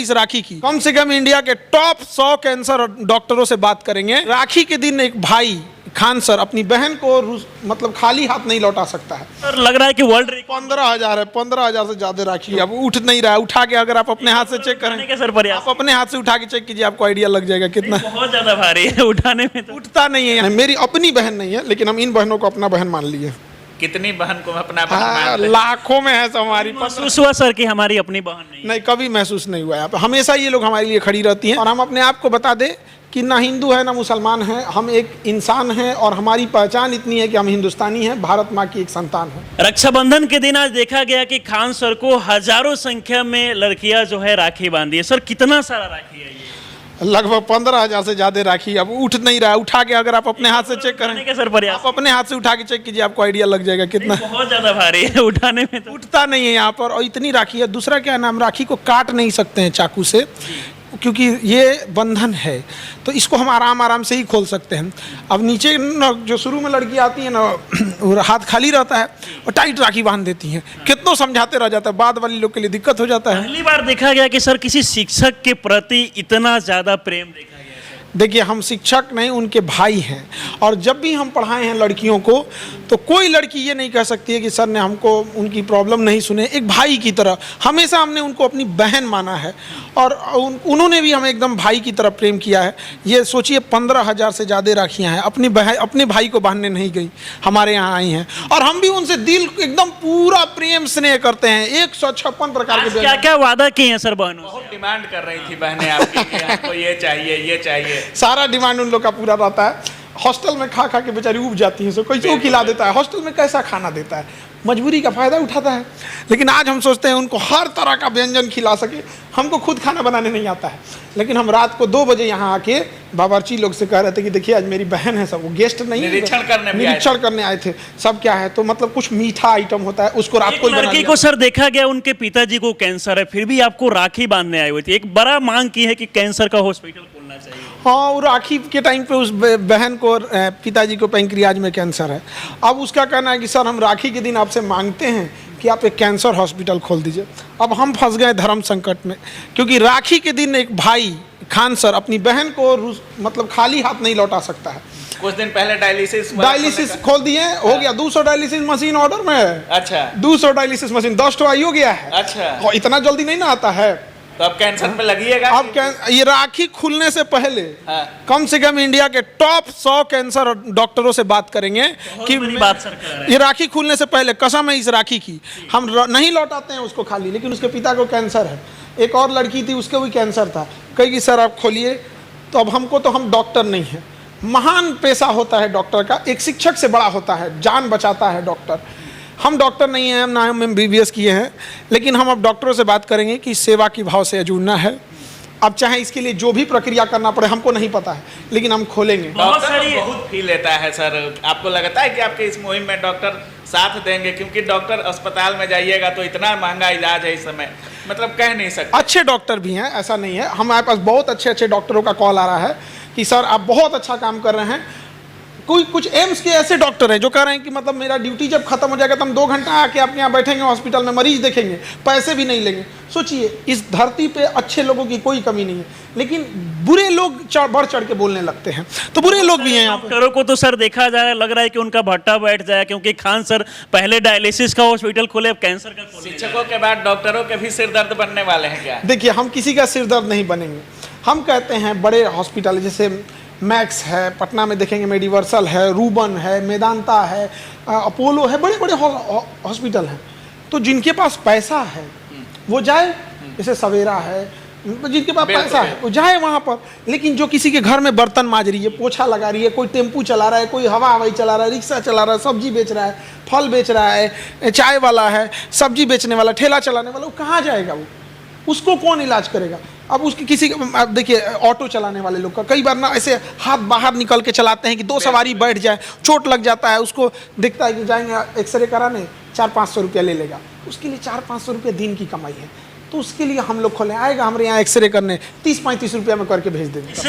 इस राखी की कम से कम इंडिया के टॉप 100 कैंसर डॉक्टरों से बात करेंगे। राखी के दिन एक भाई खान सर अपनी बहन को मतलब खाली हाथ नहीं लौटा सकता है। सर लग रहा है कि वर्ल्ड 15,000 है, 15,000 से ज्यादा राखी अब उठ नहीं रहा है। उठा के अगर आप अपने हाथ से चेक करें, सर आप अपने हाथ से उठा के चेक कीजिए, आपको आइडिया लग जाएगा कितना बहुत ज्यादा भारी है उठाने में। तो उठता नहीं है। मेरी अपनी बहन नहीं है, लेकिन हम इन बहनों को अपना बहन मान लिए। कितनी बहन को अपना बहन मानते हैं? लाखों में है हमारी। महसूस हुआ सर कि हमारी अपनी बहन नहीं, कभी महसूस नहीं हुआ है। हमेशा ये लोग हमारे लिए खड़ी रहती हैं। और हम अपने आप को बता दें कि ना हिंदू है ना मुसलमान है, हम एक इंसान हैं और हमारी पहचान इतनी है कि हम हिंदुस्तानी हैं, भारत माँ की एक संतान है। रक्षाबंधन के दिन आज देखा गया कि खान सर को हजारों संख्या में लड़कियां जो है राखी बांधी है। सर कितना सारा राखी है ये? लगभग 15,000 से ज्यादा राखी अब उठ नहीं रहा है। उठा के अगर आप अपने हाथ से चेक करें, सर आप अपने हाथ से उठा के चेक कीजिए, आपको आइडिया लग जाएगा कितना बहुत ज्यादा भारी है उठाने में। तो उठता नहीं है यहाँ पर। और इतनी राखी है। दूसरा क्या है ना, हम राखी को काट नहीं सकते हैं चाकू से, क्योंकि ये बंधन है, तो इसको हम आराम आराम से ही खोल सकते हैं। अब नीचे न जो शुरू में लड़की आती है ना, हाथ खाली रहता है और टाइट राखी बांध देती हैं। कितनों समझाते रह जाता है, बाद वाली लोग के लिए दिक्कत हो जाता है। पहली बार देखा गया कि सर किसी शिक्षक के प्रति इतना ज्यादा प्रेम देखा गया। देखिए, हम शिक्षक नहीं, उनके भाई हैं। और जब भी हम पढ़ाए हैं लड़कियों को, तो कोई लड़की ये नहीं कह सकती है कि सर ने हमको उनकी प्रॉब्लम नहीं सुने। एक भाई की तरह हमेशा हमने उनको अपनी बहन माना है और उन्होंने भी हमें एकदम भाई की तरह प्रेम किया है। ये सोचिए, 15,000 से ज़्यादा राखियाँ हैं। अपने भाई को बांधने नहीं गई, हमारे यहाँ आई हैं। और हम भी उनसे दिल एकदम पूरा प्रेम स्नेह करते हैं। 156 प्रकार के क्या क्या वादा किए हैं सर बहनों से? बहुत डिमांड कर रही थी बहनें आपकी कि हमको ये चाहिए, ये चाहिए। सारा डिमांड उन लोग का पूरा रहता है। हॉस्टल में खा खा के बेचारी उब जाती हैं। सो कोई क्यों खिला देता है, हॉस्टल में कैसा खाना देता है, मजबूरी का फायदा उठाता है। लेकिन आज हम सोचते हैं उनको हर तरह का व्यंजन खिला सके। हमको खुद खाना बनाने नहीं आता है, लेकिन हम रात को 2 बजे यहाँ आके बावर्ची लोग से कह रहे थे कि देखिए आज मेरी बहन है, सब वो गेस्ट नहीं, निरीक्षण करने आए थे। सब क्या है, तो मतलब कुछ मीठा आइटम होता है, उसको रात को लड़की को सर देखा गया उनके पिताजी को कैंसर है, फिर भी आपको राखी बांधने आए हुए थे। एक बड़ा मांग की है कि कैंसर का हॉस्पिटल खोलना चाहिए। हाँ, और राखी के टाइम पे उस बहन को, पिताजी को पैंक्रियाज में कैंसर है। अब उसका कहना है कि सर हम राखी के दिन आपसे मांगते हैं कि आप एक कैंसर हॉस्पिटल खोल दीजिए। अब हम फंस गए धर्म संकट में, क्योंकि राखी के दिन एक भाई खान सर अपनी बहन को मतलब खाली हाथ नहीं लौटा सकता है। कुछ दिन पहले डायलिसिस खोल दिए, हो गया 200 डायलिसिस मशीन ऑर्डर में है। अच्छा, 200 डायलिसिस मशीन 10 आई हो गया है। अच्छा, इतना जल्दी नहीं ना आता है। तो अब कैंसर पे लगिएगा। अब ये राखी खुलने से पहले कम से कम इंडिया के टॉप 100 कैंसर डॉक्टरों से बात करेंगे कि बात सर कर रहे हैं। ये राखी खुलने से पहले कसम है इस राखी की, हम नहीं लौटाते हैं उसको खाली। लेकिन उसके पिता को कैंसर है, एक और लड़की थी उसको भी कैंसर था। कहेगी सर आप खोलिए, तो अब हमको, तो हम डॉक्टर नहीं है। महान पेशा होता है डॉक्टर का, एक शिक्षक से बड़ा होता है, जान बचाता है डॉक्टर। हम डॉक्टर नहीं हैं, ना हम MBBS किए हैं, लेकिन हम अब डॉक्टरों से बात करेंगे कि सेवा की भाव से जुड़ना है। अब चाहे इसके लिए जो भी प्रक्रिया करना पड़े, हमको नहीं पता है, लेकिन हम खोलेंगे। डॉक्टर बहुत फील लेता है सर। आपको लगता है कि आपके इस मुहिम में डॉक्टर साथ देंगे? क्योंकि डॉक्टर अस्पताल में जाइएगा तो इतना महंगा इलाज है इस समय, मतलब कह नहीं सकते। अच्छे डॉक्टर भी हैं, ऐसा नहीं है। हमारे पास बहुत अच्छे डॉक्टरों का कॉल आ रहा है कि सर आप बहुत अच्छा काम कर रहे हैं। कुछ एम्स के ऐसे डॉक्टर हैं जो कह रहे हैं कि मतलब मेरा ड्यूटी जब खत्म हो जाएगा तो हम 2 घंटा आके अपने यहाँ बैठेंगे हॉस्पिटल में, मरीज देखेंगे, पैसे भी नहीं लेंगे। सोचिए, इस धरती पे अच्छे लोगों की कोई कमी नहीं है, लेकिन बुरे लोग बढ़ चढ़ के बोलने लगते हैं। तो बुरे लोग भी हैं यहाँ पे। डॉक्टरों को तो सर देखा जाए, लग रहा है कि उनका भट्टा बैठ जाए, क्योंकि खान सर पहले डायलिसिस का हॉस्पिटल खोले, अब कैंसर का खोले। शिक्षकों के बाद डॉक्टरों के भी सिर दर्द बनने वाले हैं क्या? देखिए, हम किसी का सिर दर्द नहीं बनेंगे। हम कहते हैं बड़े हॉस्पिटल जैसे मैक्स है, पटना में देखेंगे मेडिवर्सल है, रूबन है, मेदांता है, अपोलो है, बड़े बड़े हॉस्पिटल हैं। तो जिनके पास पैसा है वो जाए, जैसे सवेरा है, जिनके पास पैसा है वो जाए वहाँ पर। लेकिन जो किसी के घर में बर्तन माज रही है, पोछा लगा रही है, कोई टेम्पू चला रहा है, कोई हवाई चला रहा है, रिक्शा चला रहा है, सब्जी बेच रहा है, फल बेच रहा है, चाय वाला है, सब्जी बेचने वाला, ठेला चलाने वाला, वो कहाँ जाएगा? वो उसको कौन इलाज करेगा? अब उसकी किसी, अब देखिए ऑटो चलाने वाले लोग का कई बार ना ऐसे हाथ बाहर निकल के चलाते हैं कि 2 सवारी बैठ जाए, चोट लग जाता है। उसको दिखता है कि जाएंगे एक्सरे कराने, 400-500 रुपया ले लेगा। उसके लिए 400-500 रुपया दिन की कमाई है, तो उसके लिए हम लोग खोले, आएगा हमारे यहाँ एक्सरे करने, 30-35 रुपया में करके भेज देंगे।